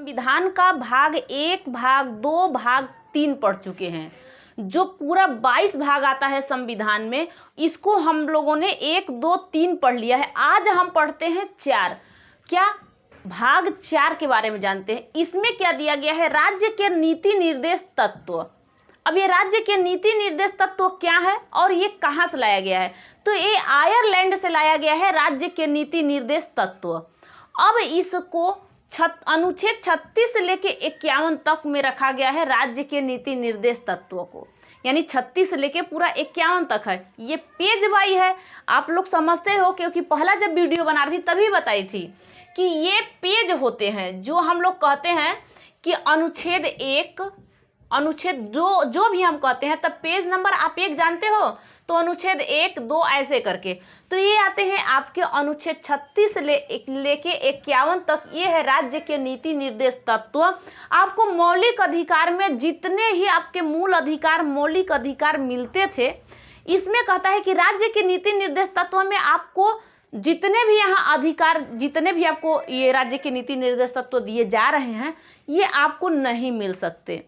संविधान का भाग 1, भाग 2, भाग 3 पढ़ चुके हैं। जो पूरा 22 भाग आता है संविधान में, इसको हम लोगों ने 1, 2, 3 पढ़ लिया है। आज हम पढ़ते हैं 4। क्या भाग 4 के बारे में जानते हैं। इसमें क्या दिया गया है, राज्य के नीति निर्देश तत्व। अब ये राज्य के नीति निर्देश तत्व क्या है और ये कहाँ से लाया गया है, तो ये आयरलैंड से लाया गया है राज्य के नीति निर्देश तत्व। अब इसको अनुच्छेद 36 से लेके 51 तक में रखा गया है राज्य के नीति निर्देश तत्वों को, यानी 36 से लेके पूरा 51 तक है। ये पेज वाई है, आप लोग समझते हो, क्योंकि पहला जब वीडियो बना रही थी तभी बताई थी कि ये पेज होते हैं जो हम लोग कहते हैं कि अनुच्छेद 1, अनुच्छेद 2 जो भी हम कहते हैं, तब पेज नंबर आप 1 जानते हो तो अनुच्छेद 1, 2 ऐसे करके, तो ये आते हैं आपके अनुच्छेद 36 लेके 51 तक। ये है राज्य के नीति निर्देश तत्व। आपको मौलिक अधिकार में जितने ही आपके मूल अधिकार, मौलिक अधिकार मिलते थे, इसमें कहता है कि राज्य के नीति निर्देश तत्व में आपको जितने भी यहाँ अधिकार, जितने भी आपको ये राज्य के नीति निर्देश तत्व दिए जा रहे हैं, ये आपको नहीं मिल सकते।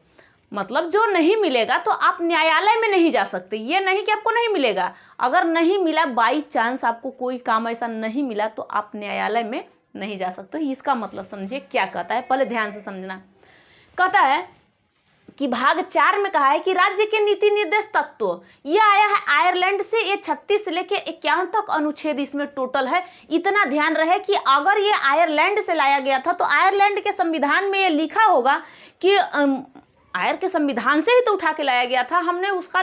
मतलब जो नहीं मिलेगा तो आप न्यायालय में नहीं जा सकते। ये नहीं कि आपको नहीं मिलेगा, अगर नहीं मिला, बाई चांस आपको कोई काम ऐसा नहीं मिला, तो आप न्यायालय में नहीं जा सकते। इसका मतलब समझिए क्या कहता है, पहले ध्यान से समझना। कहता है कि भाग 4 में कहा है कि राज्य के नीति निर्देश तत्व, ये आया है आयरलैंड से। ये 36 से लेके 51 तक अनुच्छेद इसमें टोटल है। इतना ध्यान रहे कि अगर ये आयरलैंड से लाया गया था तो आयरलैंड के संविधान में ये लिखा होगा कि आयर के संविधान से ही तो उठा के लाया गया था। हमने उसका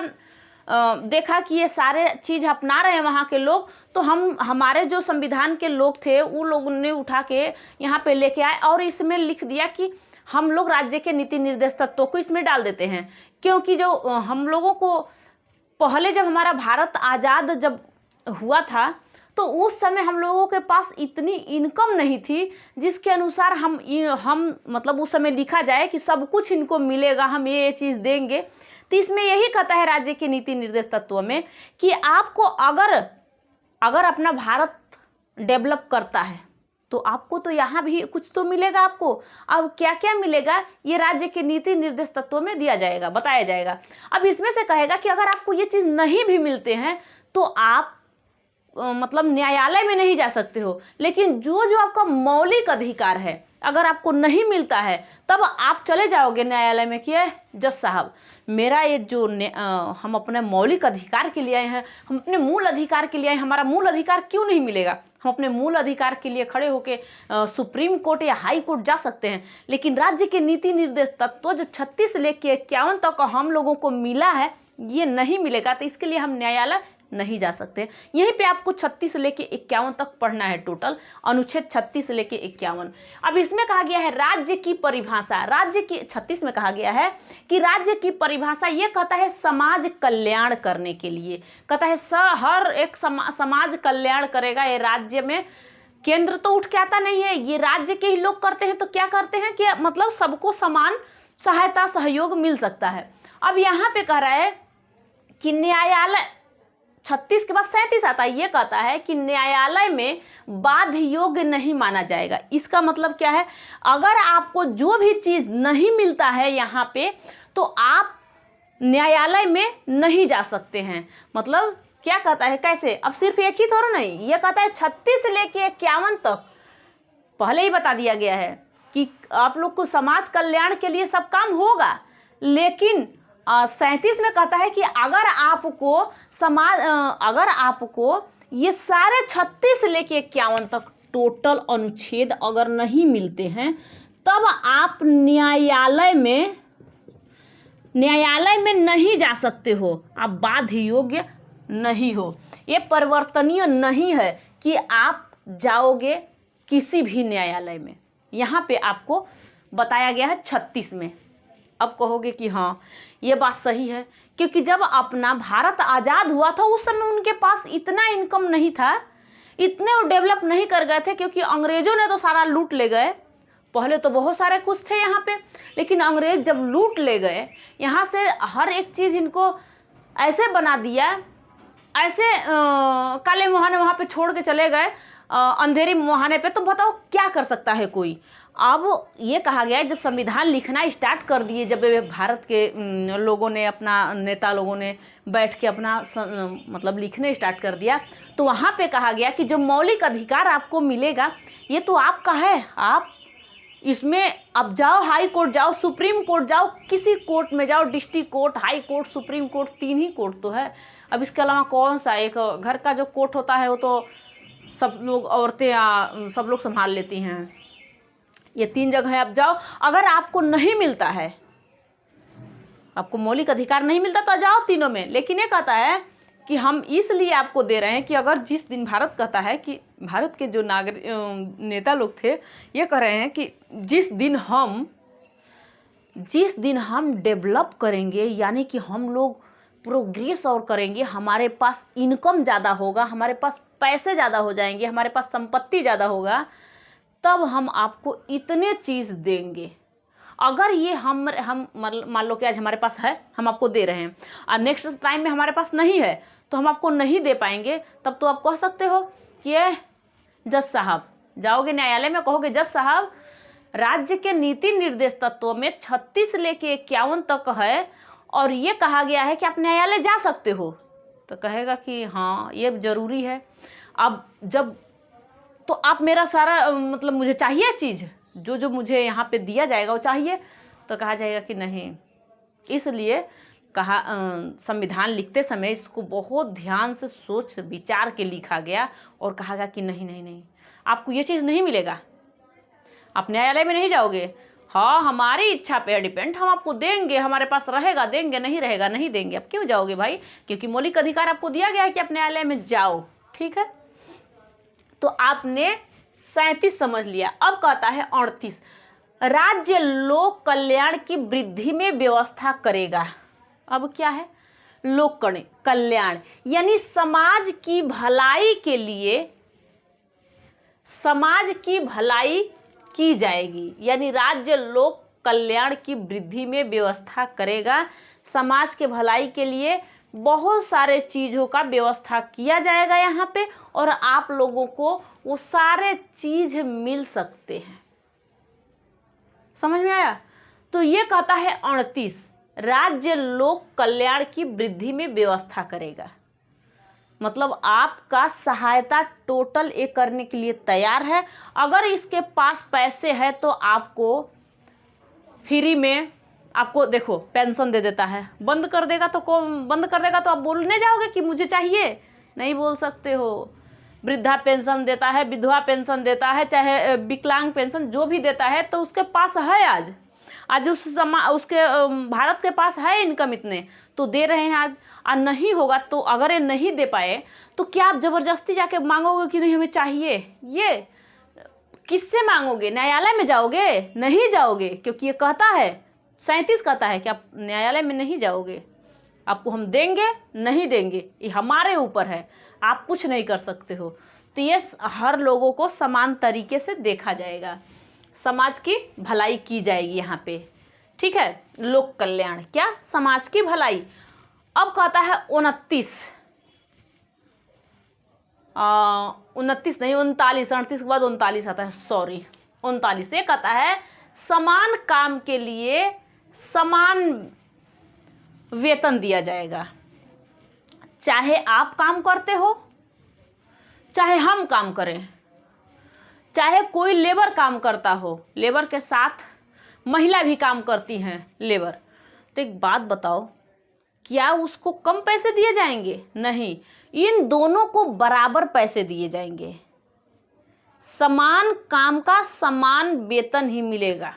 देखा कि ये सारे चीज़ अपना रहे हैं वहाँ के लोग, तो हमारे जो संविधान के लोग थे वो लोगों ने उठा के यहाँ पे लेके आए और इसमें लिख दिया कि हम लोग राज्य के नीति निर्देश तत्वों को इसमें डाल देते हैं। क्योंकि जो हम लोगों को पहले जब हमारा भारत आज़ाद जब हुआ था तो उस समय हम लोगों के पास इतनी इनकम नहीं थी जिसके अनुसार हम मतलब उस समय लिखा जाए कि सब कुछ इनको मिलेगा, हम ये चीज़ देंगे। तो इसमें यही कहता है राज्य के नीति निर्देश तत्वों में कि आपको अगर अपना भारत डेवलप करता है तो आपको तो यहाँ भी कुछ तो मिलेगा आपको। अब क्या क्या मिलेगा, ये राज्य के नीति निर्देश तत्वों में दिया जाएगा, बताया जाएगा। अब इसमें से कहेगा कि अगर आपको ये चीज़ नहीं भी मिलते हैं तो आप मतलब न्यायालय में नहीं जा सकते हो, लेकिन जो जो आपका मौलिक अधिकार है अगर आपको नहीं मिलता है तब आप चले जाओगे न्यायालय में कि जज साहब, मेरा ये जो हम अपने मौलिक अधिकार के लिए आए हैं, हम अपने मूल अधिकार के लिए आए, हमारा मूल अधिकार क्यों नहीं मिलेगा। हम अपने मूल अधिकार के लिए खड़े होके सुप्रीम कोर्ट या हाई कोर्ट जा सकते हैं, लेकिन राज्य के नीति निर्देश तत्व जो 36 लेके 51 तक हम लोगों को मिला है, ये नहीं मिलेगा, तो इसके लिए हम न्यायालय नहीं जा सकते। यहीं पे आपको 36 से लेके 51 तक पढ़ना है टोटल, अनुच्छेद 36 से लेके 51। अब इसमें कहा गया है राज्य की परिभाषा। राज्य की 36 में कहा गया है कि राज्य की परिभाषा ये कहता है समाज कल्याण करने के लिए, कहता है हर एक समाज कल्याण करेगा ये राज्य में। केंद्र तो उठ के आता नहीं है, ये राज्य के ही लोग करते हैं। तो क्या करते हैं कि मतलब सबको समान सहायता सहयोग मिल सकता है। अब यहाँ पे कह रहा है कि न्यायालय 36 के बाद 37 आता है, ये कहता है कि न्यायालय में बाध्य योग्य नहीं माना जाएगा। इसका मतलब क्या है, अगर आपको जो भी चीज़ नहीं मिलता है यहाँ पे तो आप न्यायालय में नहीं जा सकते हैं। मतलब क्या कहता है, कैसे, अब सिर्फ एक ही थोड़ा नहीं, ये कहता है 36 से लेके 51 तक पहले ही बता दिया गया है कि आप लोग को समाज कल्याण के लिए सब काम होगा, लेकिन 37 में कहता है कि अगर आपको ये सारे 36 लेके 51 तक टोटल अनुच्छेद अगर नहीं मिलते हैं तब आप न्यायालय में नहीं जा सकते हो, आप बाध्य योग्य नहीं हो। ये परिवर्तनीय नहीं है कि आप जाओगे किसी भी न्यायालय में। यहाँ पे आपको बताया गया है 36 में। अब कहोगे कि हाँ ये बात सही है, क्योंकि जब अपना भारत आज़ाद हुआ था उस समय उनके पास इतना इनकम नहीं था, इतने वो डेवलप नहीं कर गए थे, क्योंकि अंग्रेज़ों ने तो सारा लूट ले गए। पहले तो बहुत सारे कुछ थे यहाँ पे, लेकिन अंग्रेज़ जब लूट ले गए यहाँ से हर एक चीज़ इनको ऐसे बना दिया ऐसे काले मुहाने वहाँ पे छोड़ के चले गए अंधेरी मुहाने पे, तो बताओ क्या कर सकता है कोई। अब ये कहा गया है जब संविधान लिखना स्टार्ट कर दिए, जब भारत के लोगों ने, अपना नेता लोगों ने बैठ के अपना मतलब लिखने स्टार्ट कर दिया, तो वहाँ पे कहा गया कि जो मौलिक अधिकार आपको मिलेगा ये तो आपका है। आप इसमें अब जाओ, हाई कोर्ट जाओ, सुप्रीम कोर्ट जाओ, किसी कोर्ट में जाओ, district court, high court, supreme court, 3 ही कोर्ट तो है। अब इसके अलावा कौन सा एक घर का जो कोर्ट होता है वो तो सब लोग, औरतें या सब लोग संभाल लेती हैं। ये 3 जगह है, आप जाओ। अगर आपको नहीं मिलता है, आपको मौलिक अधिकार नहीं मिलता तो जाओ तीनों में। लेकिन ये कहता है कि हम इसलिए आपको दे रहे हैं कि अगर जिस दिन, भारत कहता है कि भारत के जो नागरिक नेता लोग थे ये कह रहे हैं कि जिस दिन हम डेवलप करेंगे, यानी कि हम लोग प्रोग्रेस और करेंगे, हमारे पास इनकम ज़्यादा होगा, हमारे पास पैसे ज़्यादा हो जाएंगे, हमारे पास संपत्ति ज़्यादा होगा, तब हम आपको इतने चीज़ देंगे। अगर ये हम मान लो कि आज हमारे पास है, हम आपको दे रहे हैं, और नेक्स्ट टाइम में हमारे पास नहीं है तो हम आपको नहीं दे पाएंगे, तब तो आप कह सकते हो कि जज साहब, जाओगे न्यायालय में, कहोगे जज साहब राज्य के नीति निर्देश तत्वों में 36 लेके 51 तक है और ये कहा गया है कि आप न्यायालय जा सकते हो, तो कहेगा कि हाँ ये ज़रूरी है। अब जब तो आप मेरा सारा मतलब मुझे चाहिए चीज़, जो मुझे यहाँ पे दिया जाएगा वो चाहिए, तो कहा जाएगा कि नहीं। इसलिए कहा संविधान लिखते समय इसको बहुत ध्यान से सोच विचार के लिखा गया और कहा गया कि नहीं नहीं नहीं, आपको ये चीज़ नहीं मिलेगा, आप न्यायालय में नहीं जाओगे। हाँ, हमारी इच्छा पे डिपेंड, हम आपको देंगे, हमारे पास रहेगा देंगे, नहीं रहेगा नहीं देंगे। अब क्यों जाओगे भाई? क्योंकि मौलिक अधिकार आपको दिया गया है कि आप न्यायालय में जाओ, ठीक है। तो आपने 37 समझ लिया। अब कहता है 38, राज्य लोक कल्याण की वृद्धि में व्यवस्था करेगा। अब क्या है? लोक कल्याण यानी समाज की भलाई के लिए, समाज की भलाई की जाएगी, यानी राज्य लोक कल्याण की वृद्धि में व्यवस्था करेगा। समाज के भलाई के लिए बहुत सारे चीज़ों का व्यवस्था किया जाएगा यहाँ पे, और आप लोगों को वो सारे चीज़ मिल सकते हैं। समझ में आया? तो ये कहता है 38, राज्य लोक कल्याण की वृद्धि में व्यवस्था करेगा, मतलब आपका सहायता टोटल ये करने के लिए तैयार है। अगर इसके पास पैसे है तो आपको फ्री में, आपको देखो पेंशन दे देता है, बंद कर देगा तो कौन बंद कर देगा? तो आप बोलने जाओगे कि मुझे चाहिए? नहीं बोल सकते हो। वृद्धा पेंशन देता है, विधवा पेंशन देता है, चाहे विकलांग पेंशन जो भी देता है, तो उसके पास है आज उसके भारत के पास है इनकम इतने, तो दे रहे हैं आज। और नहीं होगा तो अगर ये नहीं दे पाए तो क्या आप ज़बरदस्ती जाके मांगोगे कि नहीं हमें चाहिए? ये किससे मांगोगे? न्यायालय में जाओगे? नहीं जाओगे, क्योंकि ये कहता है 37 कहता है कि आप न्यायालय में नहीं जाओगे, आपको हम देंगे नहीं देंगे ये हमारे ऊपर है, आप कुछ नहीं कर सकते हो। तो ये हर लोगों को समान तरीके से देखा जाएगा, समाज की भलाई की जाएगी यहाँ पे, ठीक है। लोक कल्याण क्या? समाज की भलाई। अब कहता है 29 नहीं 39, 38 के बाद 39 आता है, सॉरी 39। ये कहता है समान काम के लिए समान वेतन दिया जाएगा, चाहे आप काम करते हो चाहे हम काम करें, चाहे कोई लेबर काम करता हो, लेबर के साथ महिला भी काम करती हैं लेबर। तो एक बात बताओ, क्या उसको कम पैसे दिए जाएंगे? नहीं, इन दोनों को बराबर पैसे दिए जाएंगे, समान काम का समान वेतन ही मिलेगा।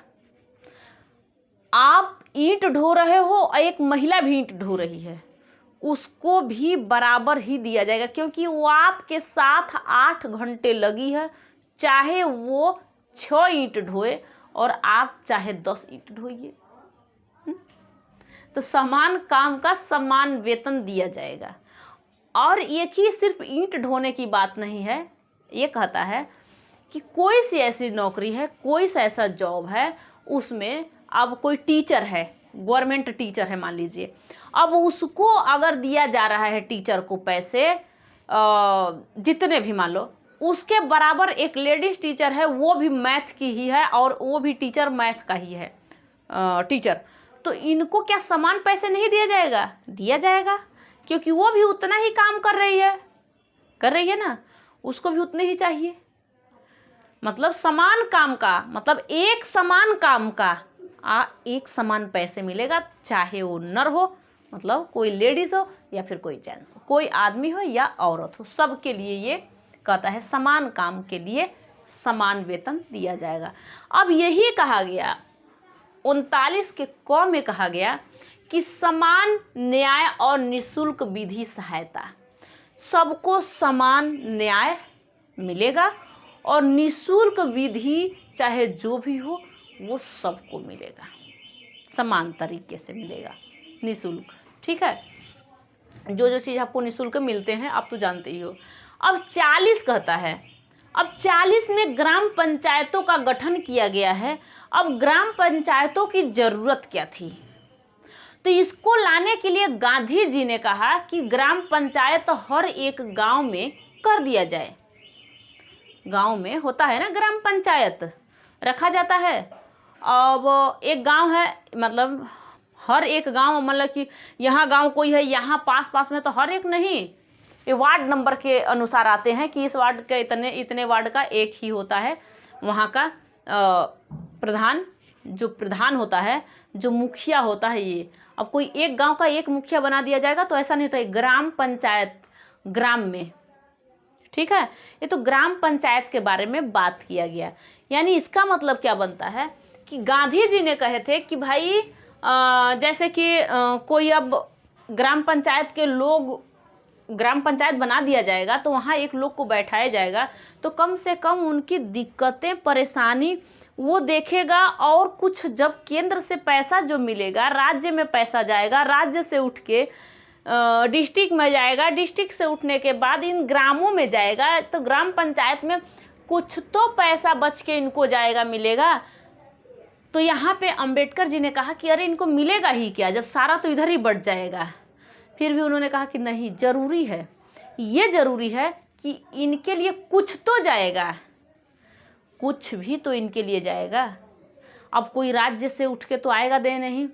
आप ईंट ढो रहे हो और एक महिला भी ईंट ढो रही है, उसको भी बराबर ही दिया जाएगा, क्योंकि वो आपके साथ 8 घंटे लगी है, चाहे वो 6 ईंट ढोए और आप चाहे 10 ईंट ढोइए। तो समान काम का समान वेतन दिया जाएगा। और एक ही सिर्फ ईंट ढोने की बात नहीं है, ये कहता है कि कोई सी ऐसी नौकरी है, कोई सा ऐसा जॉब है, उसमें अब कोई टीचर है, गवर्नमेंट टीचर है मान लीजिए, अब उसको अगर दिया जा रहा है टीचर को पैसे जितने भी मान लो, उसके बराबर एक लेडीज टीचर है, वो भी मैथ की ही है और वो भी टीचर मैथ का ही है टीचर, तो इनको क्या समान पैसे नहीं दिया जाएगा? दिया जाएगा, क्योंकि वो भी उतना ही काम कर रही है ना, उसको भी उतने ही चाहिए। मतलब समान काम का, मतलब एक समान काम का एक समान पैसे मिलेगा, चाहे वो नर हो, मतलब कोई लेडीज़ हो या फिर कोई जेंट्स हो, कोई आदमी हो या औरत हो, सबके लिए ये कहता है समान काम के लिए समान वेतन दिया जाएगा। अब यही कहा गया 39 के क में कहा गया कि समान न्याय और निःशुल्क विधि सहायता, सबको समान न्याय मिलेगा और निःशुल्क विधि चाहे जो भी हो वो सबको मिलेगा, समान तरीके से मिलेगा, निःशुल्क। ठीक है, जो चीज़ आपको निःशुल्क मिलते हैं आप तो जानते ही हो। अब 40 कहता है, अब 40 में ग्राम पंचायतों का गठन किया गया है। अब ग्राम पंचायतों की ज़रूरत क्या थी? तो इसको लाने के लिए गांधी जी ने कहा कि ग्राम पंचायत हर एक गांव में कर दिया जाए। गांव में होता है ना ग्राम पंचायत, रखा जाता है। अब एक गांव है, मतलब हर एक गांव, मतलब कि यहाँ गांव कोई है, यहाँ पास में तो हर एक नहीं, ये वार्ड नंबर के अनुसार आते हैं कि इस वार्ड के इतने वार्ड का एक ही होता है वहाँ का प्रधान, जो प्रधान होता है, जो मुखिया होता है। ये अब कोई एक गांव का एक मुखिया बना दिया जाएगा तो ऐसा नहीं होता है, ग्राम पंचायत ग्राम में। ठीक है, ये तो ग्राम पंचायत के बारे में बात किया गया। यानी इसका मतलब क्या बनता है कि गांधी जी ने कहे थे कि भाई जैसे कि कोई अब ग्राम पंचायत के लोग, ग्राम पंचायत बना दिया जाएगा तो वहाँ एक लोग को बैठाया जाएगा तो कम से कम उनकी दिक्कतें परेशानी वो देखेगा, और कुछ जब केंद्र से पैसा जो मिलेगा, राज्य में पैसा जाएगा, राज्य से उठ के डिस्ट्रिक्ट में जाएगा, डिस्ट्रिक्ट से उठने के बाद इन ग्रामों में जाएगा, तो ग्राम पंचायत में कुछ तो पैसा बच के इनको जाएगा, मिलेगा। तो यहाँ पे अंबेडकर जी ने कहा कि अरे इनको मिलेगा ही क्या, जब सारा तो इधर ही बढ़ जाएगा। फिर भी उन्होंने कहा कि नहीं, ज़रूरी है, ये ज़रूरी है कि इनके लिए कुछ तो जाएगा, कुछ भी तो इनके लिए जाएगा। अब कोई राज्य से उठ के तो आएगा दे नहीं,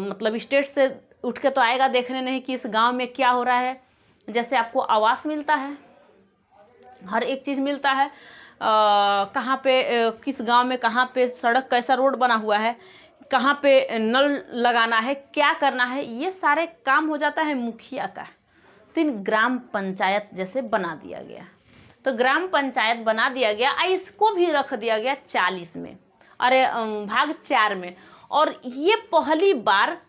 मतलब स्टेट से उठ के तो आएगा देखने नहीं कि इस गांव में क्या हो रहा है। जैसे आपको आवास मिलता है, हर एक चीज़ मिलता है, कहाँ पे किस गांव में कहाँ पे सड़क, कैसा रोड बना हुआ है, कहाँ पे नल लगाना है, क्या करना है, ये सारे काम हो जाता है मुखिया का। तो इन ग्राम पंचायत जैसे बना दिया गया, तो ग्राम पंचायत बना दिया गया, इसको भी रख दिया गया 40 में, अरे भाग 4 में। और ये पहली बार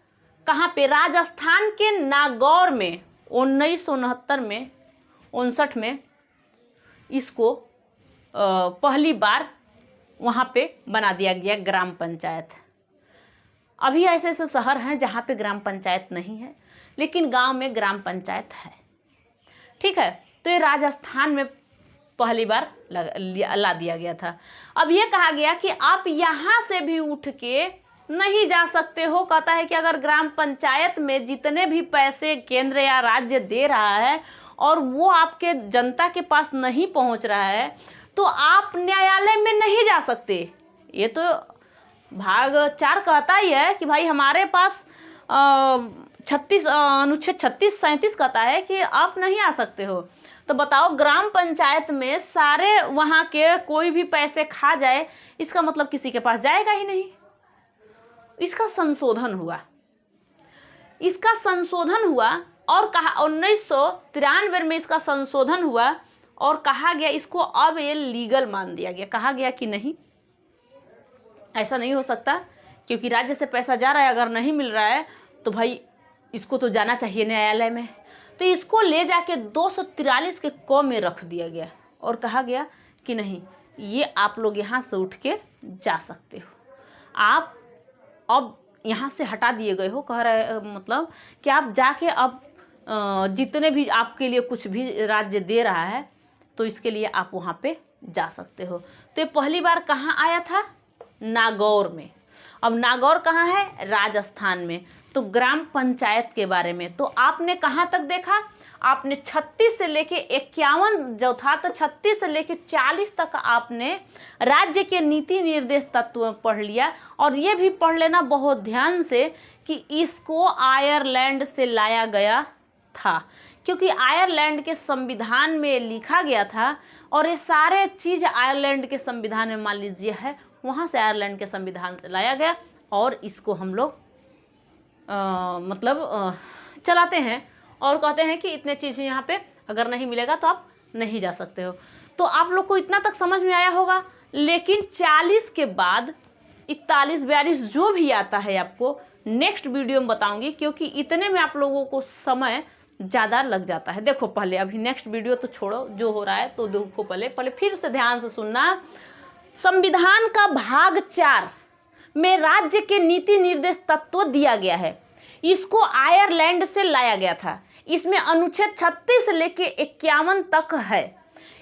कहाँ पे? राजस्थान के नागौर में 1969 में 59 में इसको पहली बार वहाँ पे बना दिया गया ग्राम पंचायत। अभी ऐसे ऐसे शहर हैं जहाँ पे ग्राम पंचायत नहीं है, लेकिन गांव में ग्राम पंचायत है। ठीक है, तो ये राजस्थान में पहली बार ला दिया गया था। अब ये कहा गया कि आप यहाँ से भी उठ के नहीं जा सकते हो। कहता है कि अगर ग्राम पंचायत में जितने भी पैसे केंद्र या राज्य दे रहा है और वो आपके जनता के पास नहीं पहुँच रहा है तो आप न्यायालय में नहीं जा सकते। ये तो भाग 4 कहता ही है कि भाई हमारे पास अनुच्छेद 36-37 कहता है कि आप नहीं आ सकते हो। तो बताओ, ग्राम पंचायत में सारे वहाँ के कोई भी पैसे खा जाए, इसका मतलब किसी के पास जाएगा ही नहीं। इसका संशोधन हुआ और कहा 1993 में इसका संशोधन हुआ और कहा गया इसको अब ये लीगल मान दिया गया। कहा गया कि नहीं, ऐसा नहीं हो सकता, क्योंकि राज्य से पैसा जा रहा है, अगर नहीं मिल रहा है तो भाई इसको तो जाना चाहिए न्यायालय में। तो इसको ले जाके 243 के क में रख दिया गया और कहा गया कि नहीं, ये आप लोग यहाँ से उठ के जा सकते हो। आप अब यहाँ से हटा दिए गए हो, कह रहे मतलब कि आप जाके अब जितने भी आपके लिए कुछ भी राज्य दे रहा है तो इसके लिए आप वहाँ पे जा सकते हो। तो ये पहली बार कहाँ आया था? नागौर में। अब नागौर कहाँ है? राजस्थान में। तो ग्राम पंचायत के बारे में तो आपने कहाँ तक देखा? आपने 36 से लेके 51 जो था, तो 36 से लेके 40 तक आपने राज्य के नीति निर्देश तत्व पढ़ लिया। और ये भी पढ़ लेना बहुत ध्यान से कि इसको आयरलैंड से लाया गया था, क्योंकि आयरलैंड के संविधान में लिखा गया था। और ये सारे चीज़ आयरलैंड के संविधान में मान लीजिए है, वहाँ से आयरलैंड के संविधान से लाया गया और इसको हम लोग चलाते हैं और कहते हैं कि इतने चीज़ें यहाँ पे अगर नहीं मिलेगा तो आप नहीं जा सकते हो। तो आप लोग को इतना तक समझ में आया होगा। लेकिन 40 के बाद 41, 42 जो भी आता है आपको नेक्स्ट वीडियो में बताऊंगी, क्योंकि इतने में आप लोगों को समय ज़्यादा लग जाता है। देखो पहले अभी नेक्स्ट वीडियो तो छोड़ो, जो हो रहा है तो देखो, पहले फिर से ध्यान से सुनना। संविधान का भाग 4 में राज्य के नीति निर्देश तत्व दिया गया है। इसको आयरलैंड से लाया गया था। इसमें अनुच्छेद 36 से लेके 51 तक है।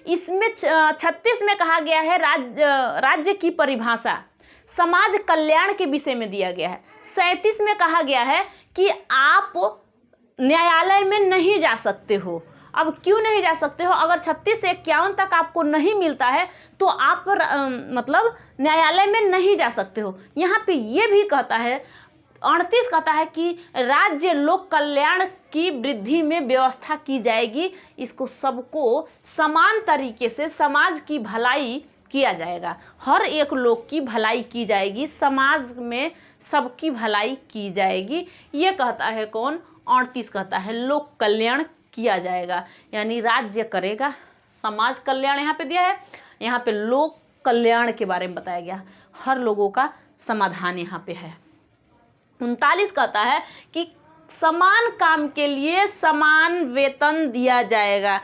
इसमें 36 में कहा गया है राज्य की परिभाषा समाज कल्याण के विषय में दिया गया है। 37 में कहा गया है कि आप न्यायालय में नहीं जा सकते हो। अब क्यों नहीं जा सकते हो? अगर 36 से 51 तक आपको नहीं मिलता है तो आप न्यायालय में नहीं जा सकते हो। यहाँ पे ये भी कहता है, 38 कहता है कि राज्य लोक कल्याण की वृद्धि में व्यवस्था की जाएगी। इसको सबको समान तरीके से समाज की भलाई किया जाएगा। हर एक लोग की भलाई की जाएगी, समाज में सबकी भलाई की जाएगी। ये कहता है कौन? 38 कहता है लोक कल्याण किया जाएगा, यानी राज्य करेगा, समाज कल्याण यहाँ पे दिया है, यहाँ पे लोक कल्याण के बारे में बताया गया। हर लोगों का समाधान यहाँ पे है। 39 कहता है कि समान काम के लिए समान वेतन दिया जाएगा,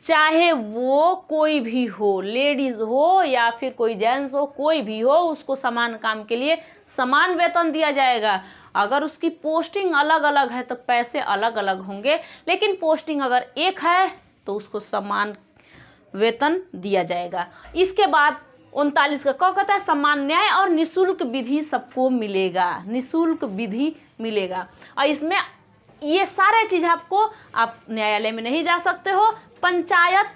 चाहे वो कोई भी हो, लेडीज हो या फिर कोई जेंट्स हो, कोई भी हो, उसको समान काम के लिए समान वेतन दिया जाएगा। अगर उसकी पोस्टिंग अलग अलग है तो पैसे अलग अलग होंगे, लेकिन पोस्टिंग अगर एक है तो उसको समान वेतन दिया जाएगा। इसके बाद 39 का क्या कहता है? समान न्याय और निःशुल्क विधि सबको मिलेगा, निःशुल्क विधि मिलेगा। और इसमें ये सारे चीज़ आपको, आप न्यायालय में नहीं जा सकते हो। पंचायत,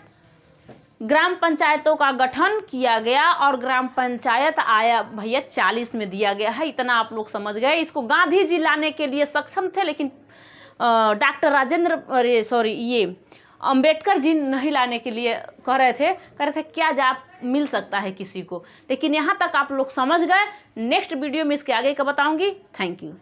ग्राम पंचायतों का गठन किया गया और ग्राम पंचायत आया भैया 40 में दिया गया है। इतना आप लोग समझ गए। इसको गांधी जी लाने के लिए सक्षम थे, लेकिन अंबेडकर जी नहीं लाने के लिए कह रहे थे क्या जा मिल सकता है किसी को। लेकिन यहाँ तक आप लोग समझ गए। नेक्स्ट वीडियो में इसके आगे का बताऊंगी। Thank you.